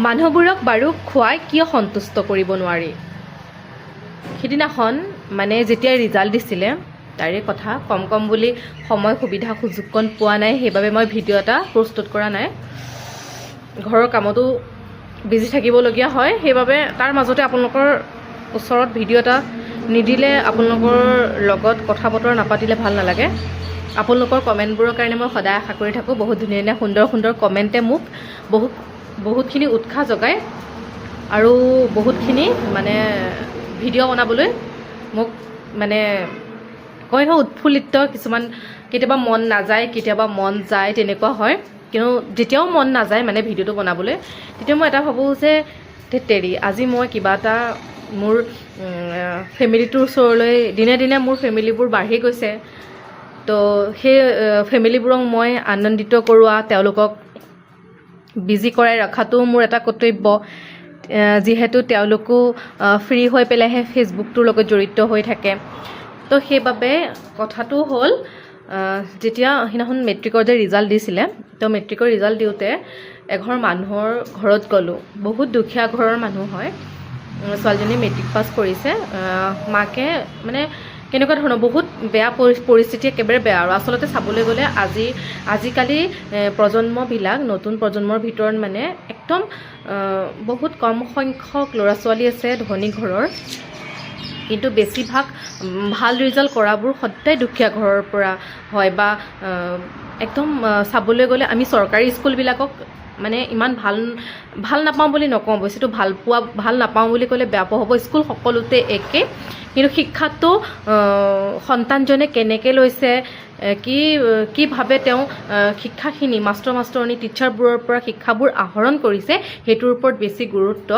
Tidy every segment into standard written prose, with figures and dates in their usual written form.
মানুহবোৰক বাৰু খুৱাই কিয় সন্তুষ্ট কৰিব নোৱাৰি। সিদিনাখন মানে যেতিয়া ৰিজাল্ট দিছিলে তাৰে কথা কম বুলি সময় সুবিধা সুযোগকণ পোৱা নাই, সেইবাবে মই ভিডিঅ' এটা প্ৰস্তুত কৰা নাই। ঘৰৰ কামতো বিজি থাকিবলগীয়া হয়, সেইবাবে তাৰ মাজতে আপোনালোকৰ ওচৰত ভিডিঅ' এটা নিদিলে, আপোনালোকৰ লগত কথা বতৰা নাপাতিলে ভাল নালাগে। আপোনালোকৰ কমেণ্টবোৰৰ কাৰণে মই সদায় আশা কৰি থাকোঁ। বহুত ধুনীয়া ধুনীয়া সুন্দৰ কমেণ্টে মোক বহুতখিনি উৎসাহ যোগায় আৰু বহুতখিনি মানে ভিডিঅ' বনাবলৈ মোক মানে কয় নহয় উৎফুল্লিত। কিছুমান কেতিয়াবা মন নাযায়, কেতিয়াবা মন যায়, তেনেকুৱা হয়। কিন্তু যেতিয়াও মন নাযায় মানে ভিডিঅ'টো বনাবলৈ, তেতিয়া মই এটা ভাবোঁ যে তেৰি আজি মই কিবা এটা মোৰ ফেমিলিটোৰ ওচৰলৈ দিনে দিনে মোৰ ফেমিলিবোৰ বাঢ়ি গৈছে, তো সেই ফেমিলিবোৰক মই আনন্দিত কৰোৱা, তেওঁলোকক বিজি কৰাই ৰখাটো মোৰ এটা কৰ্তব্য। যিহেতু তেওঁলোকো ফ্ৰী হৈ পেলাইহে ফেচবুকটোৰ লগত জড়িত হৈ থাকে। তো সেইবাবে কথাটো হ'ল, যেতিয়া সেইদিনাখন মেট্ৰিকৰ যে ৰিজাল্ট দিছিলে, তো মেট্ৰিকৰ ৰিজাল্ট দিওঁতে এঘৰ মানুহৰ ঘৰত গ'লোঁ। বহুত দুখীয়া ঘৰৰ মানুহ হয়, ছোৱালীজনী মেট্ৰিক পাছ কৰিছে। মাকে মানে কেনেকুৱা ধৰণৰ বহুত বেয়া পৰিস্থিতি, একেবাৰে বেয়া। আৰু আচলতে চাবলৈ গ'লে আজিকালি প্ৰজন্মবিলাক, নতুন প্ৰজন্মৰ ভিতৰত মানে একদম বহুত কম সংখ্যক ল'ৰা ছোৱালী আছে ধনী ঘৰৰ, কিন্তু বেছিভাগ ভাল ৰিজাল্ট কৰাবোৰ সদায় দুখীয়া ঘৰৰ পৰা হয়। বা একদম চাবলৈ গ'লে আমি চৰকাৰী স্কুলবিলাকক মানে ইমান ভাল নাপাওঁ বুলি নকওঁ, অৱশ্যেতো ভাল নাপাওঁ বুলি ক'লে বেয়া পোৱা হ'ব। স্কুল সকলোতে একে, কিন্তু শিক্ষাটো সন্তানজনে কেনেকৈ লৈছে, কিভাৱে তেওঁ শিক্ষাখিনি মাষ্টৰণী টিচাৰবোৰৰ পৰা শিক্ষাবোৰ আহৰণ কৰিছে, সেইটোৰ ওপৰত বেছি গুৰুত্ব।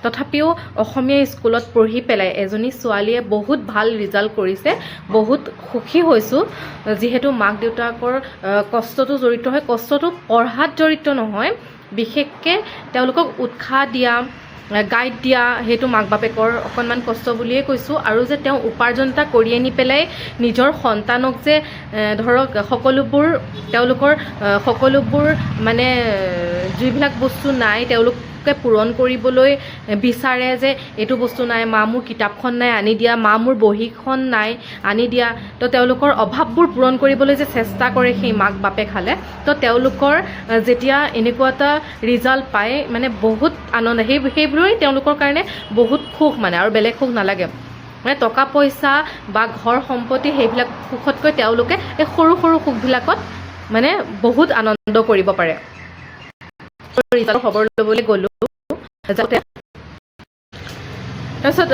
তথাপিও অসমীয়া স্কুলত পঢ়ি পেলাই এজনী ছোৱালীয়ে বহুত ভাল ৰিজাল্ট কৰিছে, বহুত সুখী হৈছোঁ। যিহেতু মাক দেউতাকৰ কষ্টটো জড়িত হয়, কষ্টটো পঢ়াত জড়িত নহয়, বিশেষকৈ তেওঁলোকক উৎসাহ দিয়া, গাইড দিয়া, সেইটো মাক বাপেকৰ অকণমান কষ্ট বুলিয়েই কৈছোঁ। আৰু যে তেওঁ উপাৰ্জন এটা কৰি আনি পেলাই নিজৰ সন্তানক যে ধৰক তেওঁলোকৰ সকলোবোৰ মানে যিবিলাক বস্তু নাই তেওঁলোকে পূৰণ কৰিবলৈ বিচাৰে, যে এইটো বস্তু নাই মা, মোৰ কিতাপখন নাই আনি দিয়া, মা মোৰ বহীখন নাই আনি দিয়া, তো তেওঁলোকৰ অভাৱবোৰ পূৰণ কৰিবলৈ যে চেষ্টা কৰে সেই মাক বাপেকহালে, তো তেওঁলোকৰ যেতিয়া এনেকুৱা এটা ৰিজাল্ট পায় মানে বহুত আনন্দ, সেইবোৰেই তেওঁলোকৰ কাৰণে বহুত সুখ মানে, আৰু বেলেগ সুখ নালাগে। মানে টকা পইচা বা ঘৰ সম্পত্তি সেইবিলাক সুখতকৈ তেওঁলোকে এই সৰু সুখবিলাকত মানে বহুত আনন্দ কৰিব পাৰে। ৰিজাল্টৰ খবৰ ল'বলৈ গ'লোঁ, তাৰপিছত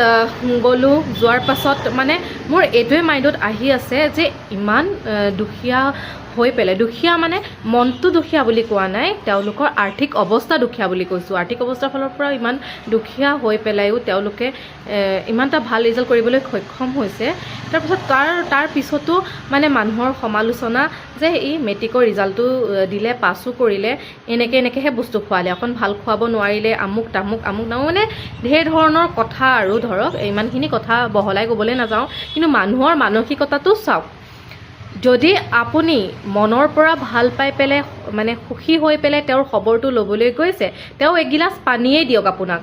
যোৱাৰ পাছত মানে মোৰ এইটোৱে মাইণ্ডত আহি আছে যে ইমান দুখীয়া হৈ পেলাই, দুখীয়া মানে মনটো দুখীয়া বুলি কোৱা নাই, তেওঁলোকৰ আৰ্থিক অৱস্থা দুখীয়া বুলি কৈছোঁ। আৰ্থিক অৱস্থাৰ ফালৰ পৰা ইমান দুখীয়া হৈ পেলাইও তেওঁলোকে ইমান এটা ভাল ৰিজাল্ট কৰিবলৈ সক্ষম হৈছে। তাৰপিছত তাৰ পিছতো মানে মানুহৰ সমালোচনা যে এই মেট্ৰিকৰ ৰিজাল্টটো দিলে, পাছো কৰিলে, এনেকৈহে বস্তু খোৱালে, অকণ ভাল খুৱাব নোৱাৰিলে, আমুক তামুক মানে ঢেৰ ধৰণৰ কথা। আৰু ধৰক ইমানখিনি কথা বহলাই ক'বলৈ নাযাওঁ, কিন্তু মানুহৰ মানসিকতাটো চাওক। যদি আপুনি মনৰ পৰা ভাল পাই পেলাই মানে সুখী হৈ পেলাই তেওঁৰ খবৰটো ল'বলৈ গৈছে, তেওঁ এগিলাচ পানীয়েই দিয়ক আপোনাক,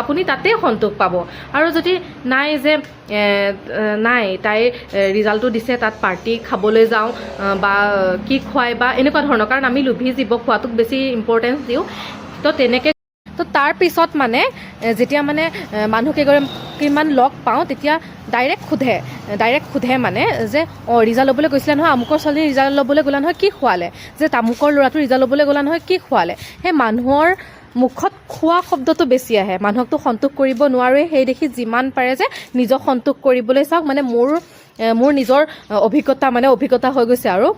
আপুনি তাতে সন্তোষ পাব। আৰু যদি নাই যে নাই তাই ৰিজাল্টটো দিছে, তাত পাৰ্টি খাবলৈ যাওঁ বা কি খুৱাই বা এনেকুৱা ধৰণৰ, কাৰণ আমি লোভী জীৱ, খোৱাটোক বেছি ইম্পৰ্টেঞ্চ দিওঁ, তো তেনেকৈ তো তাৰ পিছত মানে যেতিয়া মানে মানুহ কেইগৰাকীমান লগ পাওঁ, তেতিয়া ডাইৰেক্ট সোধে মানে যে ৰিজাল্ট ল'বলৈ গৈছিলে নহয়, আমুকৰ ছোৱালী ৰিজাল্ট ল'বলৈ গ'লা নহয়, কি খোৱালে, যে তামুকৰ ল'ৰাটো ৰিজাল্ট ল'বলৈ গ'লা নহয়, কি খোৱালে। সেই মানুহৰ মুখত খোৱা শব্দটো বেছি আহে, মানুহকতো সন্তোষ কৰিব নোৱাৰোৱে, সেই দেখি যিমান পাৰে যে নিজক সন্তোষ কৰিবলৈ চাওক। মানে মোৰ নিজৰ অভিজ্ঞতা হৈ গৈছে আৰু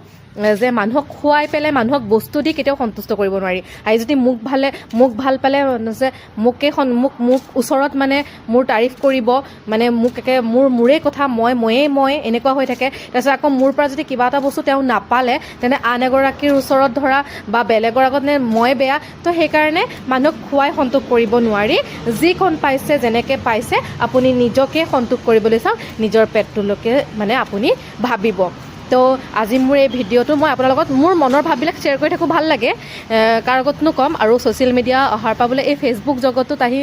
যে মানুহক খুৱাই পেলাই মানুহক বস্তু দি কেতিয়াও সন্তুষ্ট কৰিব নোৱাৰি। আজি যদি মোক ভাল পালে যে মোক ওচৰত মানে মোৰ তাৰিফ কৰিব, মানে মোক মোৰে কথা ময়ে এনেকুৱা হৈ থাকে। তাৰপিছত আকৌ মোৰ পৰা যদি কিবা এটা বস্তু তেওঁ নাপালে, তেনে আন এগৰাকীৰ ওচৰত ধৰা বা বেলেগৰ আগত মই বেয়া। তো সেইকাৰণে মানুহক খুৱাই সন্তোষ কৰিব নোৱাৰি, যিকণ পাইছে যেনেকৈ পাইছে আপুনি নিজকে সন্তোষ কৰিবলৈ চাওক, নিজৰ পেটটোলৈকে মানে আপুনি ভাবিব। তো আজি মোৰ এই ভিডিঅ'টো মই আপোনাৰ লগত মোৰ মনৰ ভাৱবিলাক শ্বেয়াৰ কৰি থাকোঁ, ভাল লাগে, কাৰ আগতনো ক'ম। আৰু ছ'চিয়েল মিডিয়া অহাৰ পৰা বোলে এই ফেচবুক জগতত আহি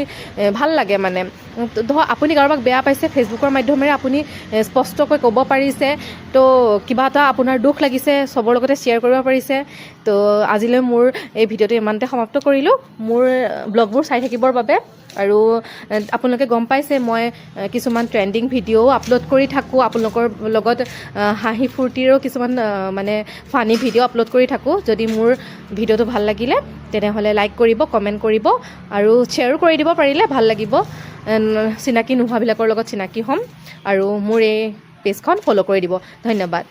ভাল লাগে মানে। ধৰক আপুনি কাৰোবাক বেয়া পাইছে, ফেচবুকৰ মাধ্যমেৰে আপুনি স্পষ্টকৈ ক'ব পাৰিছে, তো কিবা এটা আপোনাৰ দুখ লাগিছে চবৰ লগতে শ্বেয়াৰ কৰিব পাৰিছে। তো আজিলৈ মোৰ এই ভিডিঅ'টো ইমানতে সমাপ্ত কৰিলোঁ, মোৰ ব্লগবোৰ চাই থাকিবৰ বাবে। আৰু আপোনালোকে গম পাইছে মই কিছুমান ট্ৰেণ্ডিং ভিডিঅ'ও আপলোড কৰি থাকোঁ, আপোনালোকৰ লগত হাঁহি ফূৰ্তিৰো কিছুমান মানে ফানি ভিডিঅ' আপলোড কৰি থাকোঁ। যদি মোৰ ভিডিঅ'টো ভাল লাগিলে তেনেহ'লে লাইক কৰিব, কমেণ্ট কৰিব আৰু শ্বেয়াৰো কৰি দিব পাৰিলে ভাল লাগিব। চিনাকি নোহোৱাবিলাকৰ লগত চিনাকি হ'ম আৰু মোৰ এই পেজখন ফ'ল' কৰি দিব। ধন্যবাদ।